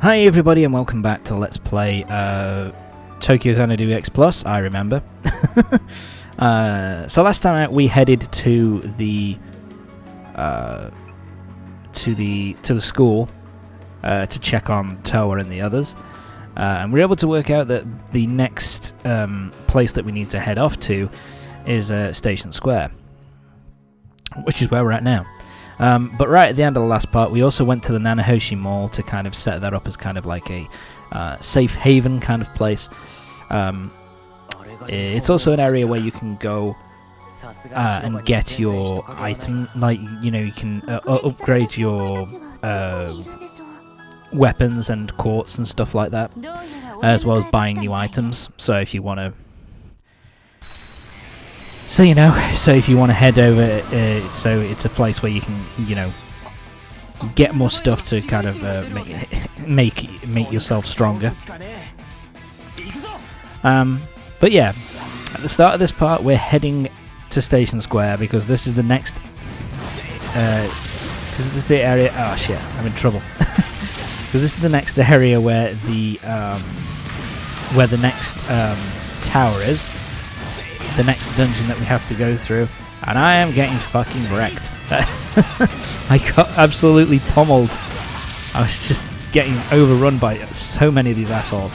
Hi everybody and welcome back to Let's Play Tokyo Xanadu EX Plus, I remember. So last time out we headed to the school to check on Toa and the others. And we were able to work out that the next place that we need to head off to is Station Square, which is where we're at now. But right at the end of the last part, we also went to the Nanahoshi Mall to kind of set that up as kind of like a safe haven kind of place. It's also an area where you can go and get your item, like, you know, you can upgrade your weapons and quartz and stuff like that, as well as buying new items. So if you want to... So if you want to head over, so it's a place where you can, you know, get more stuff to kind of make yourself stronger. But yeah, at the start of this part, we're heading to Station Square because this is the next. This is the area. Oh shit, I'm in trouble. Because this is the next area where the next tower is. The next dungeon that we have to go through, and I am getting fucking wrecked. I got absolutely pummeled. I was just getting overrun by so many of these assholes.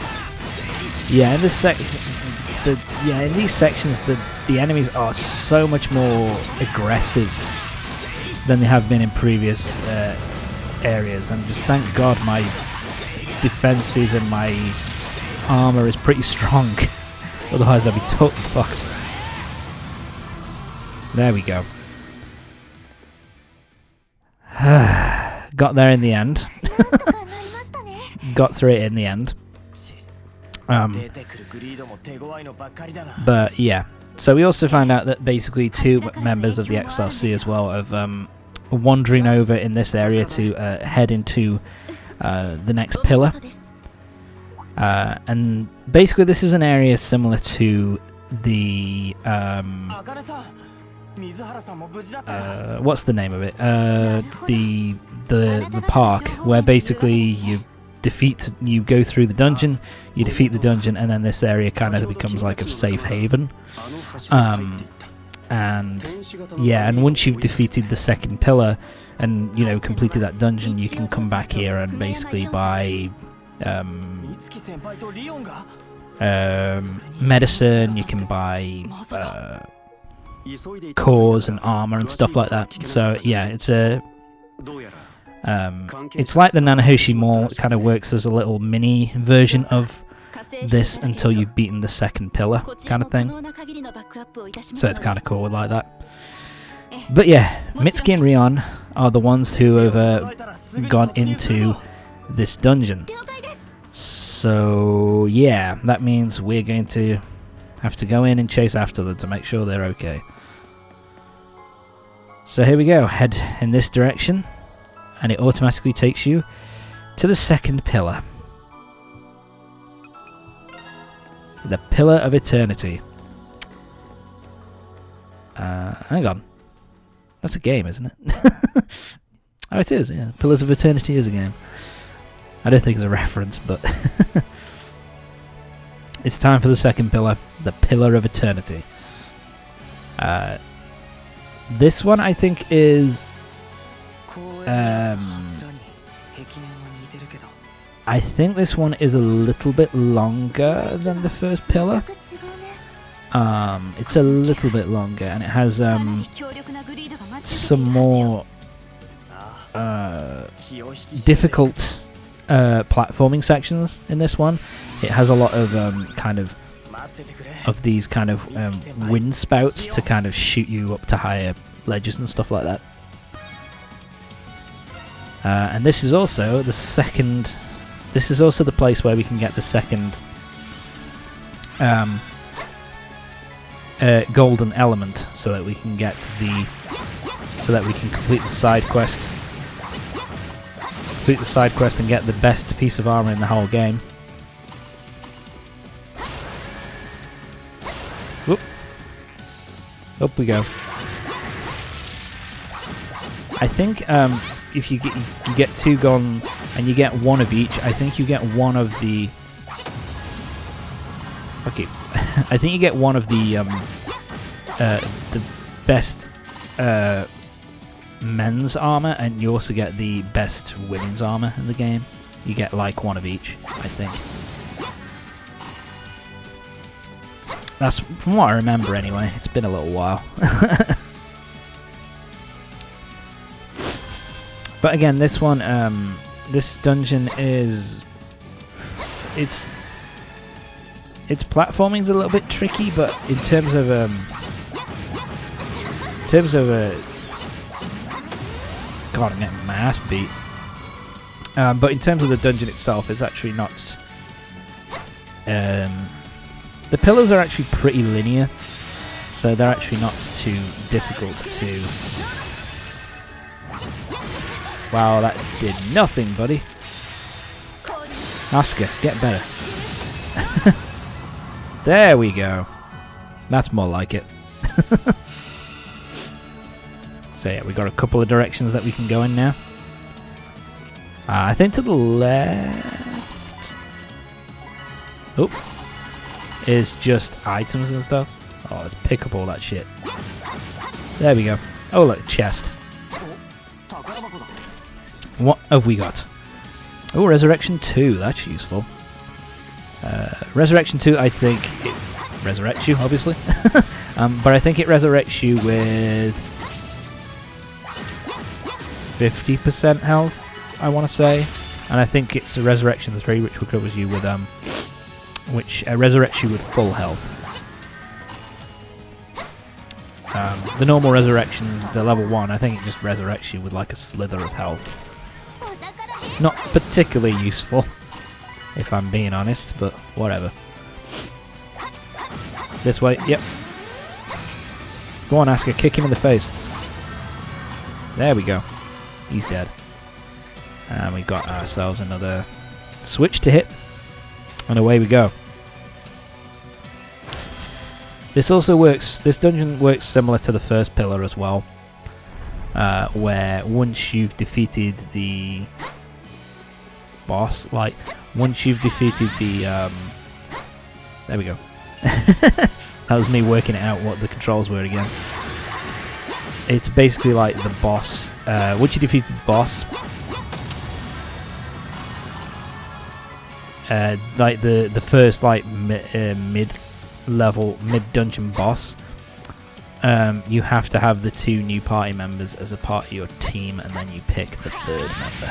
Yeah, in this in these sections, the enemies are so much more aggressive than they have been in previous areas, and just thank God my defenses and my armor is pretty strong. Otherwise, I'd be totally fucked. There we go. Got there in the end. Got through it in the end. But yeah. So we also found out that basically two members of the XRC as well of wandering over in this area to head into the next pillar. And basically this is an area similar to the what's the name of it? The park, where basically you go through the dungeon, you defeat the dungeon, and then this area kind of becomes like a safe haven. And yeah, and once you've defeated the second pillar and, you know, completed that dungeon, you can come back here and basically buy medicine, you can buy cores and armor and stuff like that. So yeah, it's like the Nanahoshi Mall. It kind of works as a little mini version of this until you've beaten the second pillar kind of thing. So it's kind of cool like that. But yeah, Mitsuki and Rion are the ones who have gone into this dungeon. So yeah, that means we're going to have to go in and chase after them to make sure they're okay. So here we go, head in this direction, and it automatically takes you to the second pillar. The Pillar of Eternity. Hang on. That's a game, isn't it? Oh, it is, yeah. Pillars of Eternity is a game. I don't think it's a reference, but... It's time for the second pillar, the Pillar of Eternity. This one, I think, is... I think this one is a little bit longer than the first pillar. It's a little bit longer, and it has some more difficult platforming sections in this one. It has a lot of these kind of wind spouts to kind of shoot you up to higher ledges and stuff like that. And this is also the second. This is also the place where we can get the second golden element, so that we can get complete the side quest. Complete the side quest and get the best piece of armor in the whole game. Whoop. Up we go. I think if you get 2 gone and you get 1 of each, I think you get 1 of the. Okay, I think you get 1 of the best men's armor, and you also get the best women's armor in the game. You get like 1 of each, I think. That's from what I remember anyway. It's been a little while. But again, this one, this dungeon is, its platforming's a little bit tricky, but in terms of God, I'm getting my ass beat. But in terms of the dungeon itself, it's actually not. The pillars are actually pretty linear, so they're actually not too difficult to. Wow, that did nothing, buddy. Asuka, get better. There we go. That's more like it. So yeah, we got a couple of directions that we can go in now. I think to the left. Oh, is just items and stuff. Oh, let's pick up all that shit. There we go. Oh, look, chest. What have we got? Oh, Resurrection 2. That's useful. Resurrection 2, I think it resurrects you, obviously. But I think it resurrects you with 50% health, I want to say. And I think it's a Resurrection 3, which recovers you with which resurrects you with full health. The normal resurrection, the level 1, I think it just resurrects you with like a slither of health. Not particularly useful, if I'm being honest, but whatever. This way, yep. Go on, Asuka, kick him in the face. There we go. He's dead. And we got ourselves another switch to hit. And away we go. This also works, this dungeon works similar to the first pillar as well. Where once you've defeated the boss, like, once you've defeated the, there we go. That was me working out what the controls were again. It's basically like the boss, once you defeat the boss, like the first like mid-level, mid-dungeon boss, you have to have the 2 new party members as a part of your team, and then you pick the 3rd member.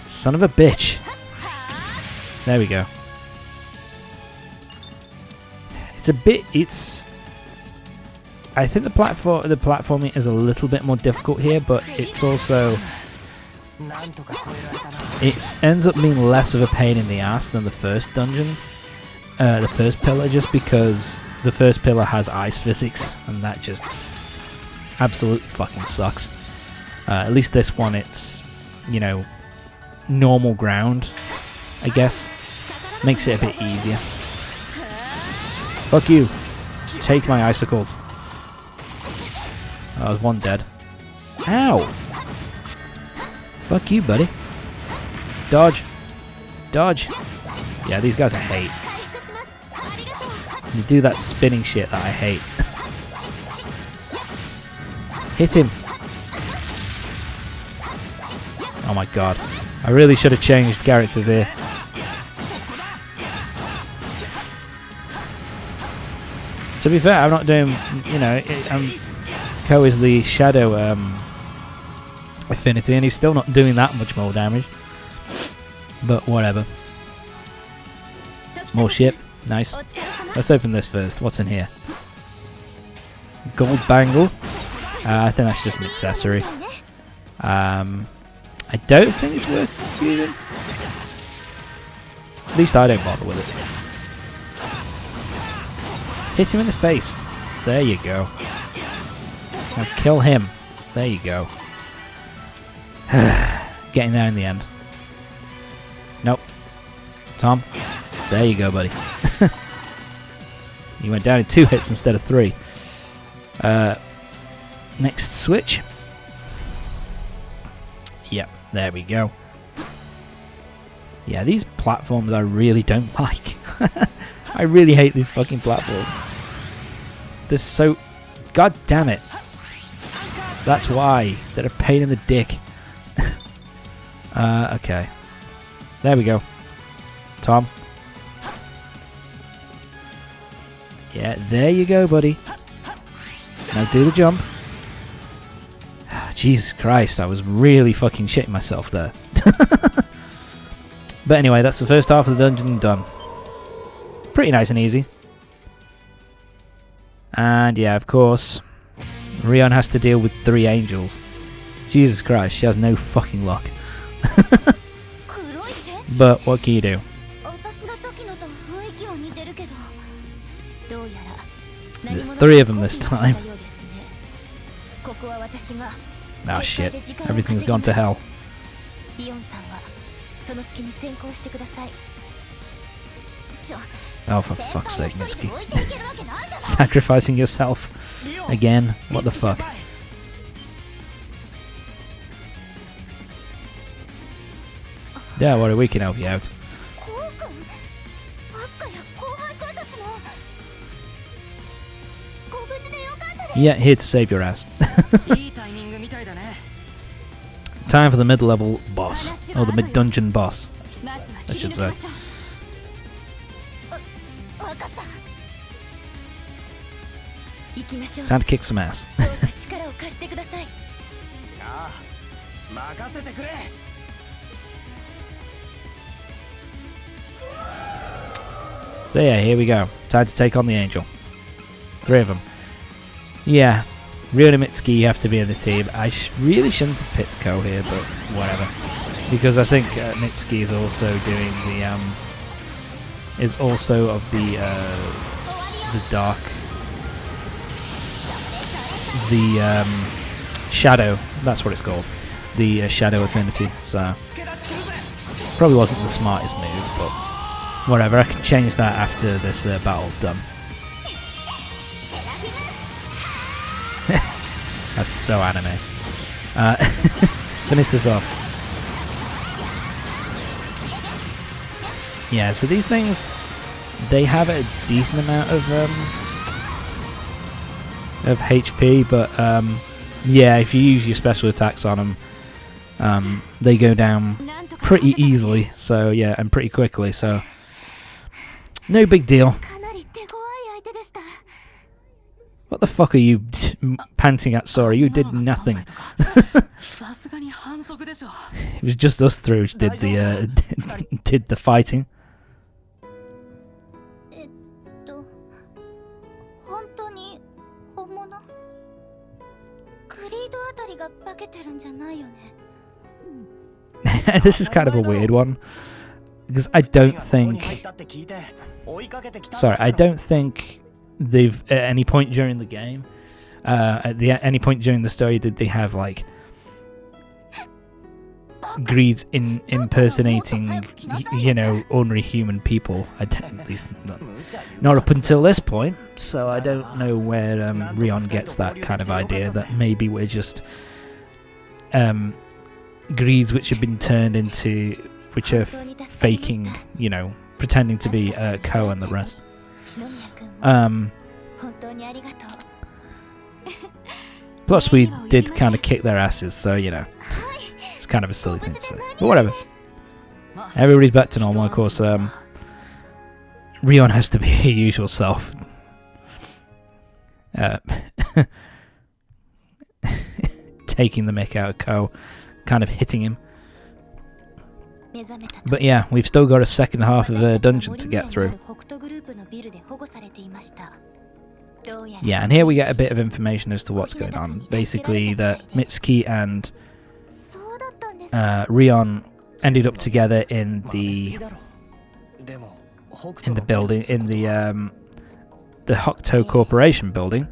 Son of a bitch. There we go. I think the platforming is a little bit more difficult here, but it's also, it ends up being less of a pain in the ass than the first dungeon, the first pillar, just because the first pillar has ice physics, and that just absolutely fucking sucks. At least this one, it's, you know, normal ground, I guess. Makes it a bit easier. Fuck you. Take my icicles. Oh, there's one dead. Ow! Fuck you, buddy. Dodge. Dodge. Yeah, these guys I hate. You do that spinning shit that I hate. Hit him. Oh my god. I really should have changed characters here. To be fair, I'm not doing, you know, Ko is the shadow affinity, and he's still not doing that much more damage. But whatever. More shit. Nice. Let's open this first. What's in here? Gold bangle. I think that's just an accessory. I don't think it's worth using. At least I don't bother with it. Hit him in the face. There you go. Now kill him. There you go. Getting there in the end. Nope. Tom. There you go, buddy. You went down in 2 hits instead of 3. Next switch. Yep, there we go. Yeah, these platforms I really don't like. I really hate these fucking platforms. They're so... God damn it. That's why. They're a pain in the dick. Okay. There we go. Tom. Yeah, there you go, buddy. Now do the jump. Jesus Christ, I was really fucking shitting myself there. But anyway, that's the first half of the dungeon done. Pretty nice and easy. And yeah, of course, Rion has to deal with 3 angels. Jesus Christ, she has no fucking luck. But what can you do? There's 3 of them this time. Oh shit, everything's gone to hell. Oh, for fuck's sake, Mitsuki. Sacrificing yourself again? What the fuck? Yeah, well, we can help you out. Yeah, here to save your ass. Time for the mid-level boss. Or the mid-dungeon boss, I should say. Time to kick some ass. So yeah, here we go. Time to take on the angel. 3 of them. Yeah, Rion and Mistuki, you have to be in the team. I really shouldn't have picked Ko here, but whatever. Because I think Mistuki is also doing the is also of the dark, the shadow. That's what it's called. The shadow affinity. So probably wasn't the smartest move, but whatever. I can change that after this battle's done. That's so anime. Let's finish this off. Yeah, so these things, they have a decent amount of HP, but yeah, if you use your special attacks on them, they go down pretty easily. So yeah, and pretty quickly. So no big deal. What the fuck are you panting at? Sorry, you did nothing. It was just us three which did the did the fighting. This is kind of a weird one because I don't think. Sorry, I don't think they've at any point during the game, any point during the story, did they have like greeds impersonating, you know, ordinary human people. At least not up until this point. So I don't know where Rion gets that kind of idea that maybe we're just greeds which have been turned into, which are faking, you know, pretending to be Ko and the rest. Plus we did kind of kick their asses, so you know, it's kind of a silly thing to say, but whatever. Everybody's back to normal. Of course, Rion has to be her usual self. Taking the mick out of Ko, kind of hitting him. But yeah, we've still got a second half of the dungeon to get through. Yeah, and here we get a bit of information as to what's going on. Basically, that Mistuki and Rion ended up together in the building, in the Hokuto Corporation building,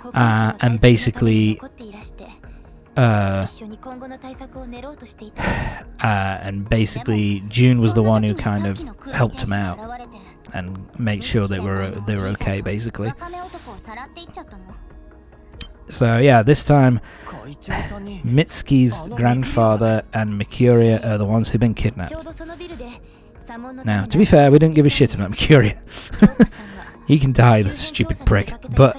and basically June was the one who kind of helped him out and made sure they were okay, basically. So yeah, this time Mitsuki's grandfather and Mercuria are the ones who've been kidnapped. Now, to be fair, we didn't give a shit about Mercuria. He can die, the stupid prick. But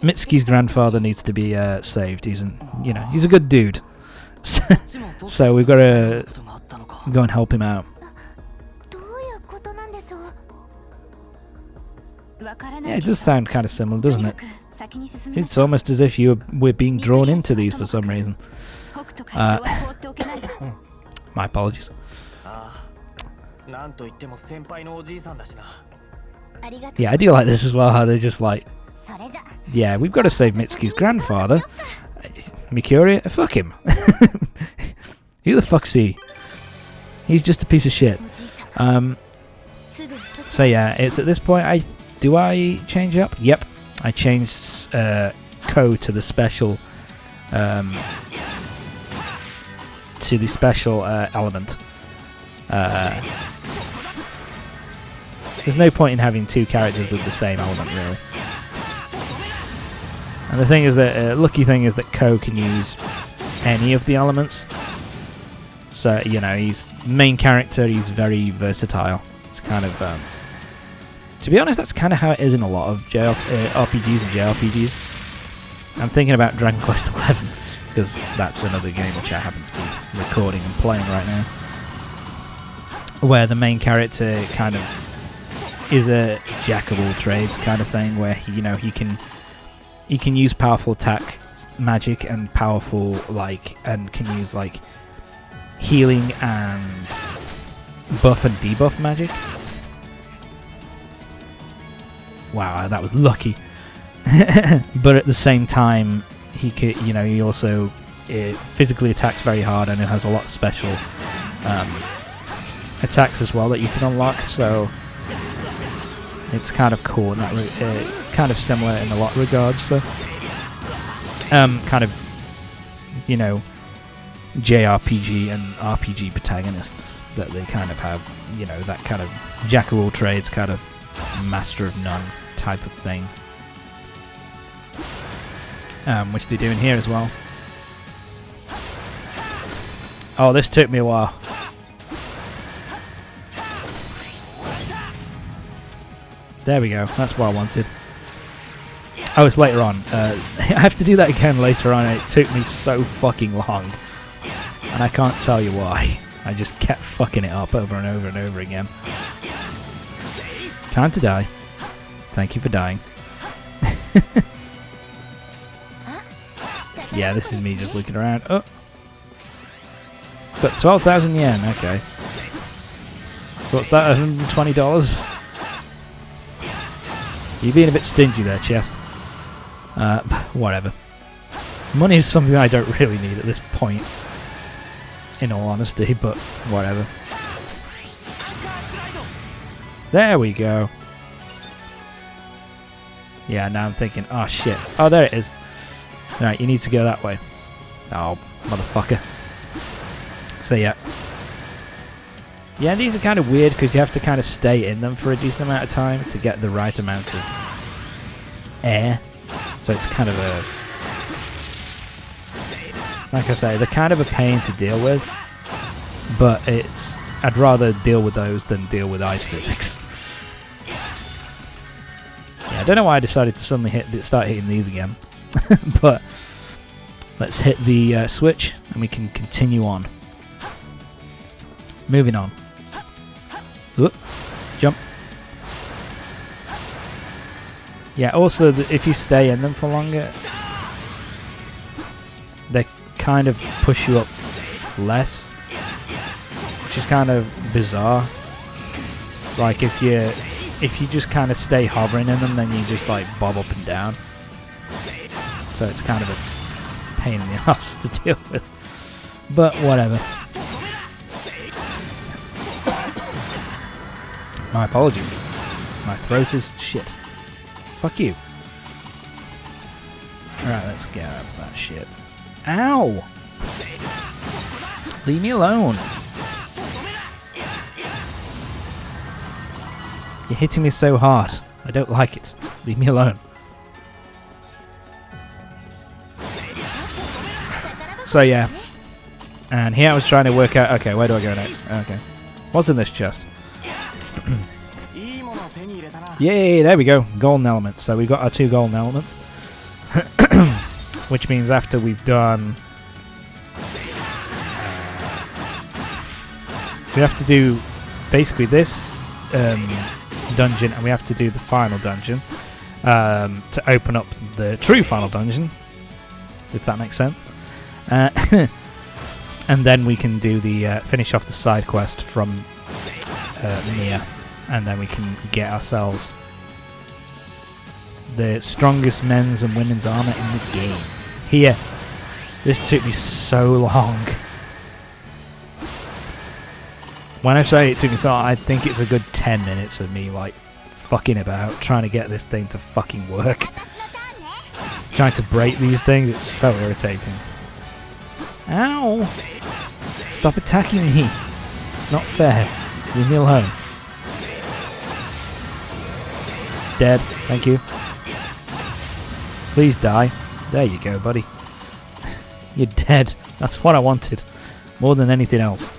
Mitsuki's grandfather needs to be saved. He's a good dude. So we've got to go and help him out. Yeah, it does sound kind of similar, doesn't it? It's almost as if we're being drawn into these for some reason. My apologies. Yeah, I do like this as well, how they're just like, yeah, we've got to save Mitsuki's grandfather. Mercuria, fuck him. Who the fuck's he? He's just a piece of shit. So yeah, it's at this point, do I change up? Yep, I changed Ko to the special element. There's no point in having two characters with the same element, really. And the thing is that lucky thing is that Ko can use any of the elements. So he's main character. He's very versatile. It's kind of to be honest, that's kind of how it is in a lot of RPGs and JRPGs. I'm thinking about Dragon Quest XI because that's another game which I happen to be recording and playing right now, where the main character kind of is a jack of all trades kind of thing, where he can use powerful attack magic and powerful and can use healing and buff and debuff magic. Wow, that was lucky. But at the same time, he also physically attacks very hard, and it has a lot of special attacks as well that you can unlock. So it's kind of cool. It's kind of similar in a lot of regards for kind of JRPG and RPG protagonists, that they kind of have that kind of jack of all trades, kind of master of none type of thing, which they do in here as well. Oh, this took me a while. There we go, that's what I wanted. Oh, it's later on. I have to do that again later on, and it took me so fucking long, and I can't tell you why. I just kept fucking it up over and over and over again. Time to die. Thank you for dying. Yeah, this is me just looking around. Oh, got 12,000 yen. Okay. What's that? $120? You're being a bit stingy there, chest. Whatever. Money is something I don't really need at this point, in all honesty, but whatever. There we go. Yeah, now I'm thinking, oh shit. Oh, there it is. Right, you need to go that way. Oh, motherfucker. So yeah. Yeah, these are kind of weird because you have to kind of stay in them for a decent amount of time to get the right amount of air. So it's kind of like I say, they're kind of a pain to deal with, but I'd rather deal with those than deal with ice physics. Yeah, I don't know why I decided to suddenly start hitting these again, but let's hit the switch and we can continue on. Moving on. Whoop. Jump. Yeah, also if you stay in them for longer, they kind of push you up less, which is kind of bizarre. Like if you just kind of stay hovering in them, then you just bob up and down. So it's kind of a pain in the ass to deal with. But whatever. My apologies. My throat is shit. Fuck you. Alright, let's get out of that shit. Ow! Leave me alone. You're hitting me so hard. I don't like it. Leave me alone. So yeah. And here I was trying to work out, okay, where do I go next? Okay. What's in this chest? Yay, there we go. Golden elements. So we've got our 2 golden elements. Which means after we've done... we have to do basically this dungeon, and we have to do the final dungeon to open up the true final dungeon, if that makes sense. And then we can do the finish off the side quest from Mia, and then we can get ourselves the strongest men's and women's armor in the game. Here, this took me so long. When I say it took me so long, I think it's a good 10 minutes of me like fucking about trying to get this thing to fucking work. Trying to break these things, it's so irritating. Ow! Stop attacking me! It's not fair. Leave me alone. Dead. Thank you. Please die. There you go, buddy. You're dead. That's what I wanted. More than anything else.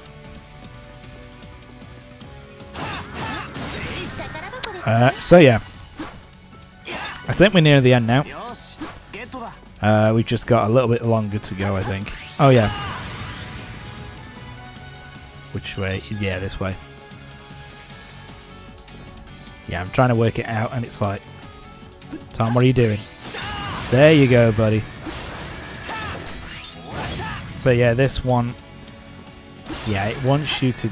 So yeah. I think we're near the end now. We've just got a little bit longer to go, I think. Oh yeah. Which way? Yeah, this way. Yeah, I'm trying to work it out, and it's like, Tom, what are you doing? There you go, buddy. So yeah, this one, yeah, it wants you to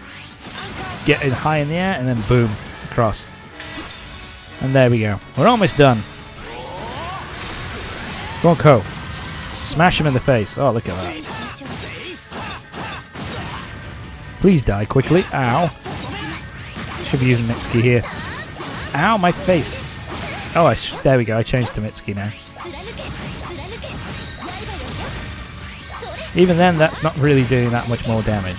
get it high in the air, and then boom, across. And there we go. We're almost done. Go on, Ko. Smash him in the face. Oh, look at that. Please die quickly. Ow. Should be using Mitsuki here. Ow, my face. Oh, there we go. I changed to Mitsuki now. Even then, that's not really doing that much more damage.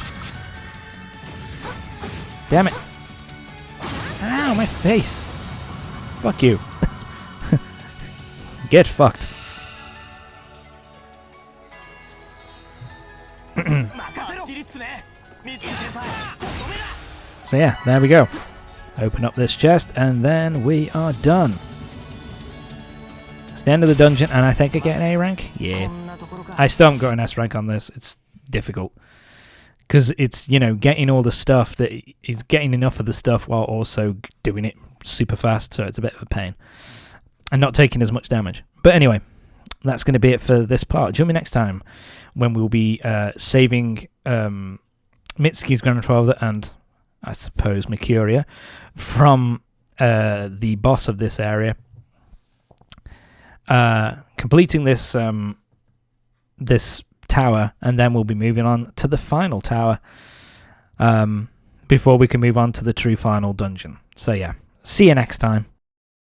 Damn it. Ow, my face. Fuck you. Get fucked. So yeah, there we go. Open up this chest, and then we are done. It's the end of the dungeon, and I think I get an A rank. Yeah. I still haven't got an S rank on this. It's difficult. Because it's, you know, getting all the stuff that is getting enough of the stuff while also doing it super fast, so it's a bit of a pain. And not taking as much damage. But anyway, that's going to be it for this part. Join me next time when we'll be saving Mitsuki's grandfather and, I suppose, Mercuria from the boss of this area. Completing this this tower, and then we'll be moving on to the final tower before we can move on to the true final dungeon. So yeah, see you next time.